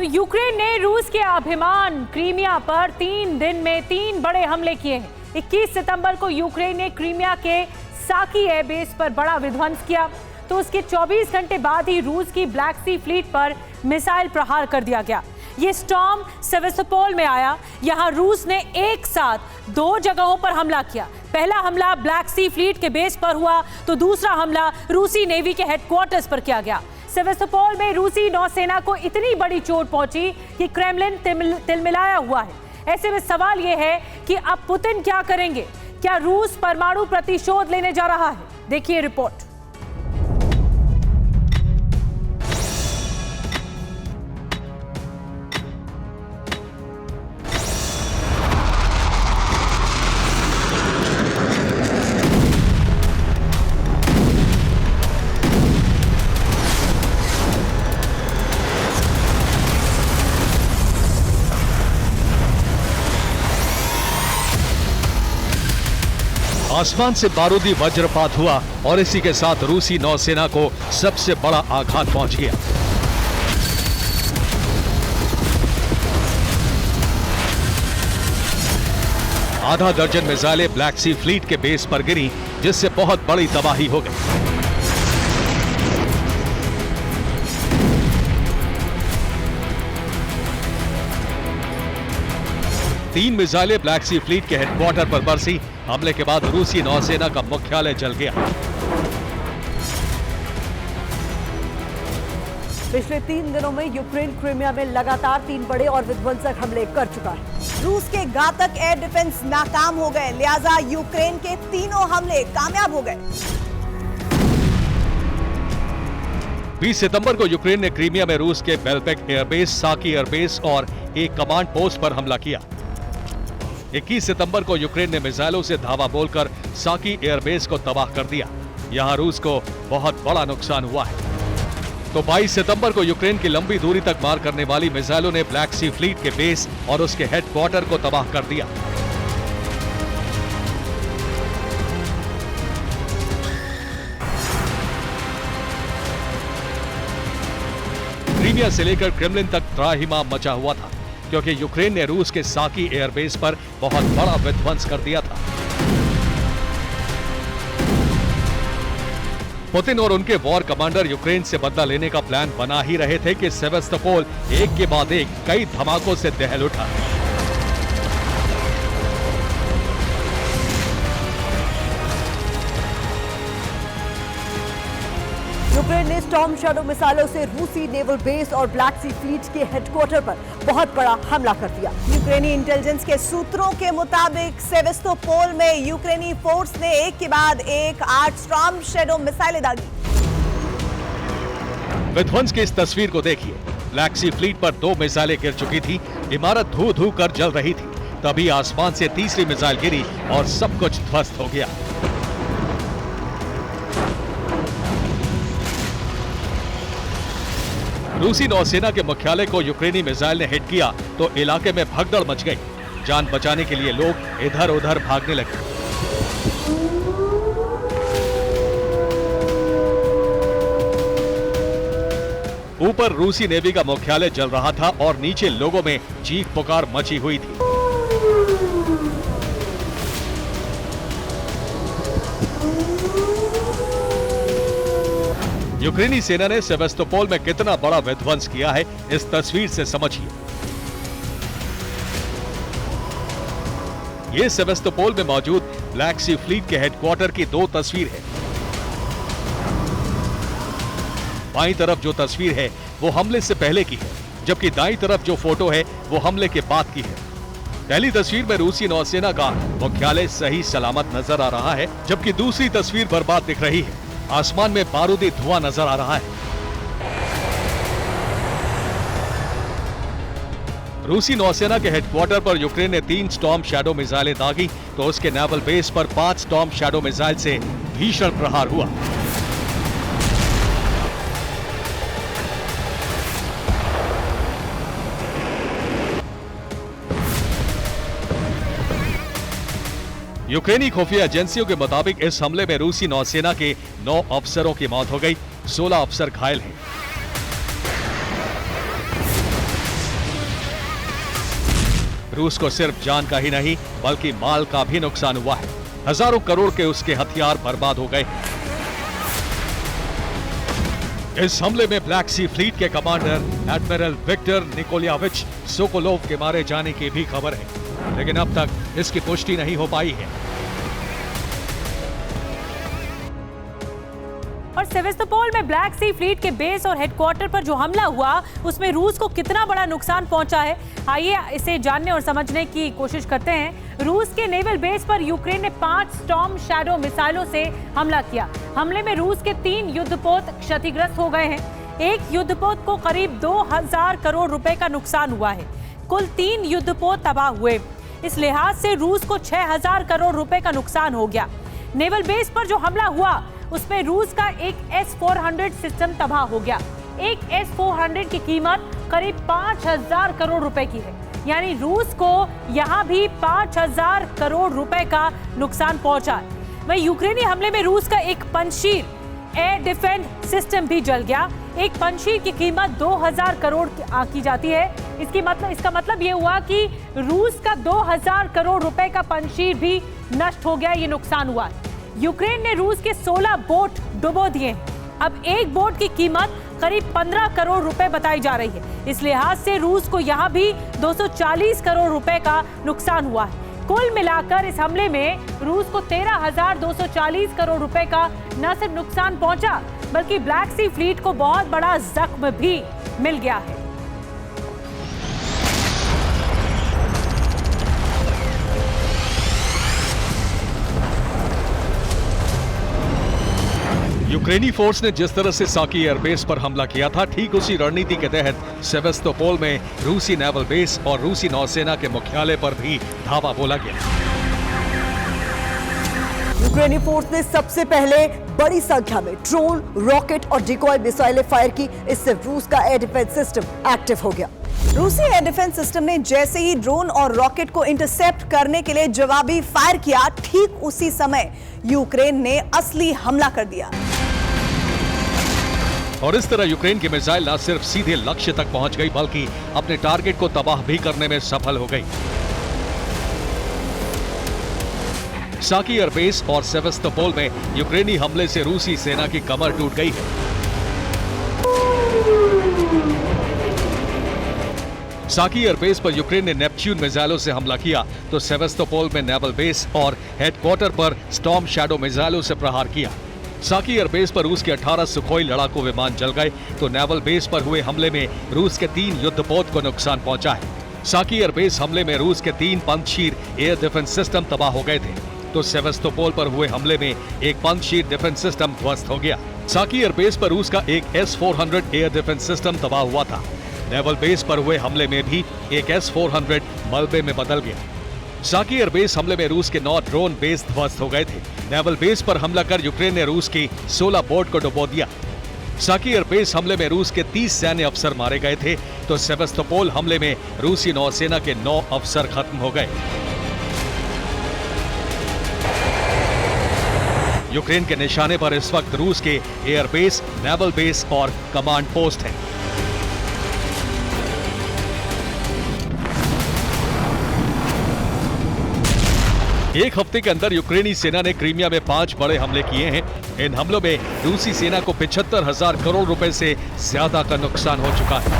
तो यूक्रेन ने रूस के अभिमान क्रीमिया पर 3 दिन में 3 बड़े हमले किए हैं। 21 सितंबर को यूक्रेन ने क्रीमिया के साकी एयरबेस पर बड़ा विध्वंस किया, तो उसके 24 घंटे बाद ही रूस की ब्लैक सी फ्लीट पर मिसाइल प्रहार कर दिया गया। ये स्टॉर्म सेवेस्तोपोल में आया। यहां रूस ने एक साथ 2 जगहों पर हमला किया। पहला हमला ब्लैक सी फ्लीट के बेस पर हुआ, तो दूसरा हमला रूसी नेवी के हेडक्वार्टर्स पर किया गया। सेवेस्तोपोल में रूसी नौसेना को इतनी बड़ी चोट पहुंची कि क्रेमलिन तिलमिलाया हुआ है। ऐसे में सवाल यह है कि अब पुतिन क्या करेंगे? क्या रूस परमाणु प्रतिशोध लेने जा रहा है? देखिए रिपोर्ट। आसमान से बारूदी वज्रपात हुआ और इसी के साथ रूसी नौसेना को सबसे बड़ा आघात पहुंच गया। आधा दर्जन मिसाइलें ब्लैक सी फ्लीट के बेस पर गिरी, जिससे बहुत बड़ी तबाही हो गई। तीन मिसाइलें ब्लैक सी फ्लीट के हेडक्वार्टर पर बरसी। हमले के बाद रूसी नौसेना का मुख्यालय जल गया। पिछले 3 दिनों में यूक्रेन क्रीमिया में लगातार 3 बड़े और विध्वंसक हमले कर चुका है। रूस के घातक एयर डिफेंस नाकाम हो गए, लिहाजा यूक्रेन के तीनों हमले कामयाब हो गए। 20 सितंबर को यूक्रेन ने क्रीमिया में रूस के बेल्पेक एयरबेस, साकी एयरबेस और एक कमांड पोस्ट पर हमला किया। 21 सितंबर को यूक्रेन ने मिसाइलों से धावा बोलकर साकी एयरबेस को तबाह कर दिया। यहां रूस को बहुत बड़ा नुकसान हुआ है। तो 22 सितंबर को यूक्रेन की लंबी दूरी तक मार करने वाली मिसाइलों ने ब्लैक सी फ्लीट के बेस और उसके हेडक्वार्टर को तबाह कर दिया। क्रीमिया से लेकर क्रेमलिन तक त्राहिमाम मचा हुआ था, क्योंकि यूक्रेन ने रूस के साकी एयरबेस पर बहुत बड़ा विध्वंस कर दिया था। पुतिन और उनके वॉर कमांडर यूक्रेन से बदला लेने का प्लान बना ही रहे थे कि सेवेस्तोपोल एक के बाद एक कई धमाकों से दहल उठा। यूक्रेन ने स्टॉर्म शैडो मिसाइलों से रूसी नेवल बेस और ब्लैक सी फ्लीट के हेडक्वार्टर पर बहुत बड़ा हमला कर दिया। यूक्रेनी इंटेलिजेंस के सूत्रों के मुताबिक सेवेस्तोपोल में यूक्रेनी फोर्स ने एक के बाद एक 8 स्टॉर्म शैडो मिसाइलें दागी। विध्वंस की इस तस्वीर को देखिए। ब्लैक सी फ्लीट पर 2 मिसाइलें गिर चुकी थी। इमारत धू धू कर जल रही थी। तभी आसमान से तीसरी मिसाइल गिरी और सब कुछ ध्वस्त हो गया। रूसी नौसेना के मुख्यालय को यूक्रेनी मिसाइल ने हिट किया तो इलाके में भगदड़ मच गई। जान बचाने के लिए लोग इधर उधर भागने लगे। ऊपर रूसी नेवी का मुख्यालय जल रहा था और नीचे लोगों में चीख पुकार मची हुई थी। यूक्रेनी सेना ने सेवेस्तोपोल में कितना बड़ा विध्वंस किया है, इस तस्वीर से समझिए। ये सेवेस्तोपोल में मौजूद ब्लैक सी फ्लीट के हेडक्वार्टर की 2 तस्वीर है। बाईं तरफ जो तस्वीर है वो हमले से पहले की है, जबकि दाईं तरफ जो फोटो है वो हमले के बाद की है। पहली तस्वीर में रूसी नौसेना का मुख्यालय सही सलामत नजर आ रहा है, जबकि दूसरी तस्वीर बर्बाद दिख रही है। आसमान में बारूदी धुआं नजर आ रहा है। रूसी नौसेना के हेडक्वार्टर पर यूक्रेन ने 3 स्टॉर्म शैडो मिसाइलें दागी, तो उसके नेवल बेस पर 5 स्टॉर्म शैडो मिसाइल से भीषण प्रहार हुआ। यूक्रेनी खुफिया एजेंसियों के मुताबिक इस हमले में रूसी नौसेना के 9 अफसरों की मौत हो गई, 16 अफसर घायल हैं। रूस को सिर्फ जान का ही नहीं बल्कि माल का भी नुकसान हुआ है। हजारों करोड़ के उसके हथियार बर्बाद हो गए। इस हमले में ब्लैक सी फ्लीट के कमांडर एडमिरल विक्टर निकोलियाविच सोकोलोव के मारे जाने की भी खबर है, लेकिन अब तक इसकी पुष्टि नहीं हो पाई है। और सेवेस्तोपोल में ब्लैक सी फ्लीट के बेस और हेडक्वार्टर पर जो हमला हुआ उसमें रूस को कितना बड़ा नुकसान पहुंचा है, आइए इसे जानने और समझने की कोशिश करते हैं। रूस के नेवल बेस पर यूक्रेन ने 5 स्टॉर्म शैडो मिसाइलों से हमला किया। हमले में रूस के 3 युद्धपोत क्षतिग्रस्त हो गए हैं। एक युद्धपोत को करीब 2000 करोड़ रुपए का नुकसान हुआ है। कुल 3 युद्धपोत तबाह हुए। इस लिहाज से रूस को 6000 करोड़ रुपए का नुकसान हो गया। नेवल बेस पर जो हमला हुआ उसमें रूस का एक S-400 सिस्टम तबाह हो गया। एक S-400 की कीमत करीब 5000 करोड़ रुपए की है, यानी रूस को यहां भी 5000 करोड़ रुपए का नुकसान पहुंचा है। वहीं यूक्रेनी हमले में रूस का एक पंजशीर एयर डिफेंस सिस्टम भी जल गया। एक पंजशीर की कीमत 2000 करोड़ आंकी जाती है। इसका मतलब ये हुआ कि रूस का 2000 करोड़ रुपए का पंजशीर भी नष्ट हो गया, ये नुकसान हुआ है। यूक्रेन ने रूस के 16 बोट डुबो दिए। अब एक बोट की कीमत करीब 15 करोड़ रुपए बताई जा रही है। इस लिहाज से रूस को यहां भी 240 करोड़ रुपए का नुकसान हुआ है। कुल मिलाकर इस हमले में रूस को 13,240 करोड़ रुपए का न सिर्फ नुकसान पहुंचा बल्कि ब्लैक सी फ्लीट को बहुत बड़ा जख्म भी मिल गया है। यूक्रेनी फोर्स ने जिस तरह से साकी एयरबेस पर हमला किया था, ठीक उसी रणनीति के तहत सेवेस्तोपोल में रूसी नेवल बेस और रूसी नौसेना के मुख्यालय पर भी धावा बोला गया। यूक्रेनी फोर्स ने सबसे पहले बड़ी संख्या में ड्रोन, रॉकेट और डिकॉय मिसाइलें फायर की। इससे रूस का एयर डिफेंस सिस्टम एक्टिव हो गया। रूसी एयर डिफेंस सिस्टम ने जैसे ही ड्रोन और रॉकेट को इंटरसेप्ट करने के लिए जवाबी फायर किया, ठीक उसी समय यूक्रेन ने असली हमला कर दिया। और इस तरह यूक्रेन की मिसाइल न सिर्फ सीधे लक्ष्य तक पहुंच गई बल्कि अपने टारगेट को तबाह भी करने में सफल हो गई। साकी एयरबेस और सेवेस्तोपोल में यूक्रेनी हमले से रूसी सेना की कमर टूट गई है। साकी एयरबेस पर यूक्रेन ने नेपच्यून मिसाइलों से हमला किया तो सेवेस्तोपोल में नेवल बेस और हेडक्वार्टर पर स्टॉर्म शैडो मिसाइलों से प्रहार किया। साकी एयरबेस पर रूस के 18 सुखोई लड़ाकू विमान जल गए तो नेवल बेस पर हुए हमले में रूस के 3 युद्धपोत को नुकसान पहुंचा है। साकी एयरबेस हमले में रूस के 3 पंजशीर एयर डिफेंस सिस्टम तबाह हो गए थे तो सेवेस्तोपोल पर हुए हमले में एक पंजशीर डिफेंस सिस्टम ध्वस्त हो गया। साकी एयरबेस पर रूस का एक S-400 एयर डिफेंस सिस्टम तबाह हुआ था। नेवल बेस पर हुए हमले में भी एक S-400 मलबे में बदल गया। साकी एयरबेस हमले में रूस के 9 ड्रोन बेस ध्वस्त हो गए थे। नेवल बेस पर हमला कर यूक्रेन ने रूस की 16 बोट को डुबो दिया। साकी एयरबेस हमले में रूस के 30 सैन्य अफसर मारे गए थे तो सेवेस्तोपोल हमले में रूसी नौसेना के 9 अफसर खत्म हो गए। यूक्रेन के निशाने पर इस वक्त रूस के एयरबेस, नेवल बेस और कमांड पोस्ट हैं। एक हफ्ते के अंदर यूक्रेनी सेना ने क्रीमिया में 5 बड़े हमले किए हैं। इन हमलों में रूसी सेना को 75,000 करोड़ रुपए से ज्यादा का नुकसान हो चुका है।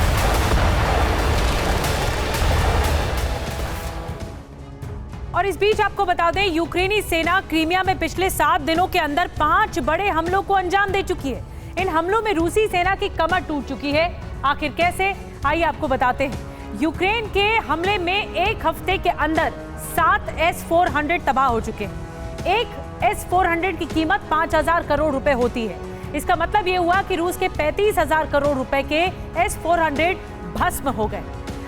और इस बीच आपको बता दें, यूक्रेनी सेना क्रीमिया में पिछले 7 दिनों के अंदर 5 बड़े हमलों को अंजाम दे चुकी है। इन हमलों में रूसी सेना की कमर टूट चुकी है। आखिर कैसे, आइए आपको बताते हैं। यूक्रेन के हमले में एक हफ्ते के अंदर 7 S-400 तबाह हो चुके हैं। एक S-400 की कीमत 5000 करोड़ रुपए होती है। इसका मतलब यह हुआ कि रूस के 35,000 करोड़ रुपए के S-400 भस्म हो गए।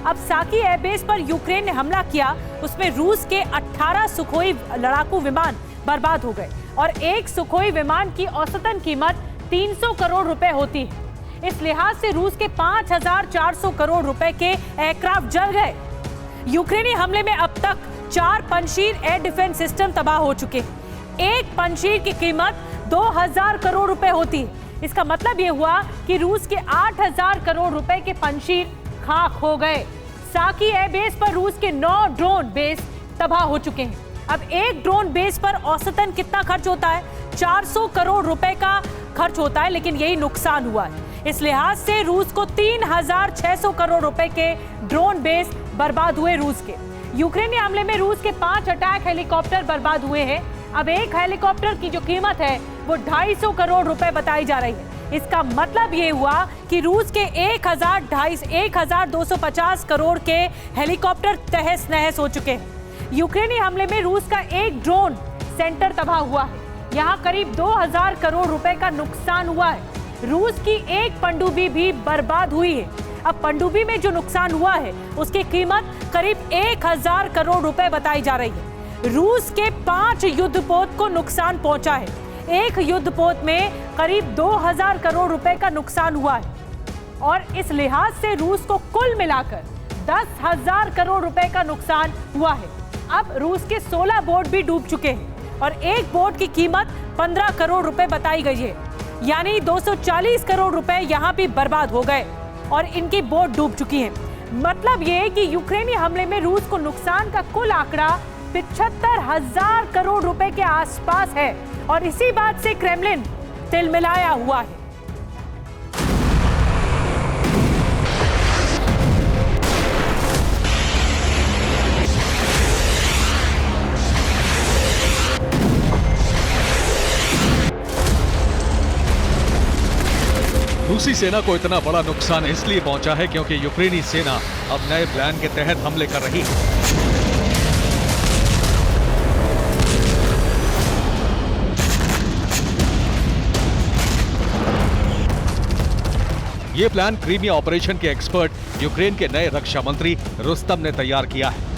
अब साकी एयरबेस पर यूक्रेन ने हमला किया, उसमें रूस के 18 सुखोई लड़ाकू विमान बर्बाद हो गए और एक सुखोई विमान की औसतन कीमत 300 करोड़ रुपए होती है। इस लिहाज से रूस के 5400 करोड़ रुपए के एयरक्राफ्ट जल गए। यूक्रेनी हमले में अब तक 4 पंजशीर एयर डिफेंस सिस्टम तबाह हो चुके हैं। एक पंजशीर की कीमत 2000 करोड़ रुपए होती है। इसका मतलब यह हुआ कि रूस के 8000 करोड़ रुपए के पंजशीर खाक हो गए। साकी एयरबेस पर रूस के 9 ड्रोन बेस तबाह हो चुके हैं। अब एक ड्रोन बेस पर औसतन कितना खर्च होता है? 400 करोड़ रुपए का खर्च होता है, लेकिन यही नुकसान हुआ है। इस लिहाज से रूस को 3600 करोड़ रुपए के ड्रोन बेस बर्बाद हुए रूस के। यूक्रेनी हमले में रूस के 5 अटैक हेलीकॉप्टर बर्बाद हुए हैं। अब एक हेलीकॉप्टर की जो कीमत है वो 250 करोड़ रुपए बताई जा रही है। इसका मतलब ये हुआ कि रूस के 1250 करोड़ के हेलीकॉप्टर तहस नहस हो चुके हैं। यूक्रेनी हमले में रूस का एक ड्रोन सेंटर तबाह हुआ है। यहाँ करीब 2000 करोड़ रुपए का नुकसान हुआ है। रूस की एक पनडुब्बी भी बर्बाद हुई है। अब पनडुब्बी में जो नुकसान हुआ है उसकी कीमत करीब 1000 करोड़ रुपए बताई जा रही है। रूस के 5 युद्धपोत को नुकसान पहुंचा है। एक युद्धपोत में करीब 2000 करोड़ रुपए का नुकसान हुआ है और इस लिहाज से रूस को कुल मिलाकर 10,000 करोड़ रुपए का नुकसान हुआ है। अब रूस के 16 बोट भी डूब चुके हैं और एक बोट की कीमत 15 करोड़ रुपए बताई गई है। यानी 240 करोड़ रुपए यहाँ भी बर्बाद हो गए और इनकी बोट डूब चुकी है। मतलब ये है कि यूक्रेनी हमले में रूस को नुकसान का कुल आंकड़ा 75,000 करोड़ रुपए के आसपास है और इसी बात से क्रेमलिन तिलमिलाया हुआ है। रूसी सेना को इतना बड़ा नुकसान इसलिए पहुंचा है क्योंकि यूक्रेनी सेना अब नए प्लान के तहत हमले कर रही है। ये प्लान क्रीमिया ऑपरेशन के एक्सपर्ट यूक्रेन के नए रक्षा मंत्री रुस्तम ने तैयार किया है।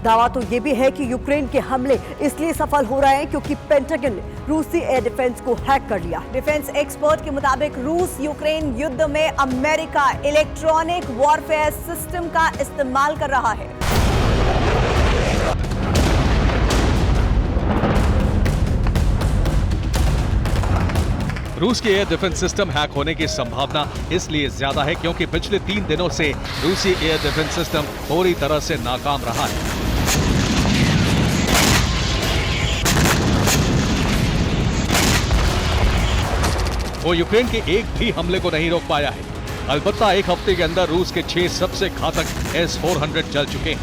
दावा तो ये भी है कि यूक्रेन के हमले इसलिए सफल हो रहे हैं क्योंकि पेंटागन ने रूसी एयर डिफेंस को हैक कर लिया। डिफेंस एक्सपर्ट के मुताबिक रूस यूक्रेन युद्ध में अमेरिका इलेक्ट्रॉनिक वॉरफेयर सिस्टम का इस्तेमाल कर रहा है। रूस के एयर डिफेंस सिस्टम हैक होने की संभावना इसलिए ज्यादा है क्योंकि पिछले 3 दिनों से रूसी एयर डिफेंस सिस्टम पूरी तरह से नाकाम रहा है। वो यूक्रेन के एक भी हमले को नहीं रोक पाया है। अलबत्ता एक हफ्ते के अंदर रूस के 6 सबसे घातक S-400 जल चुके हैं।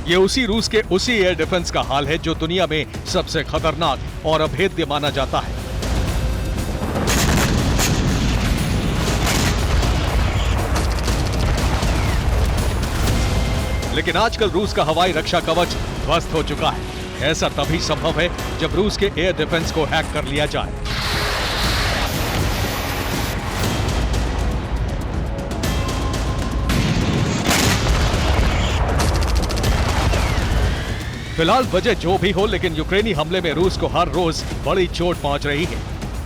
ये उसी रूस के उसी एयर डिफेंस का हाल है जो दुनिया में सबसे खतरनाक और अभेद्य माना जाता है। लेकिन आजकल रूस का हवाई रक्षा कवच ध्वस्त हो चुका है। ऐसा तभी संभव है जब रूस के एयर डिफेंस को हैक कर लिया जाए। फिलहाल वजह जो भी हो, लेकिन यूक्रेनी हमले में रूस को हर रोज बड़ी चोट पहुंच रही है।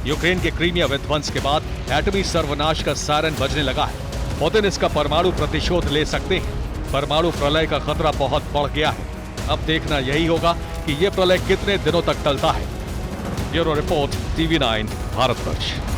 यूक्रेन के क्रीमिया विध्वंस के बाद एटमी सर्वनाश का सायरन बजने लगा है। पुतिन इसका परमाणु प्रतिशोध ले सकते हैं। परमाणु प्रलय का खतरा बहुत बढ़ गया है। अब देखना यही होगा कि यह प्रलय कितने दिनों तक टलता है। Bureau report, TV9 Bharatvarsh.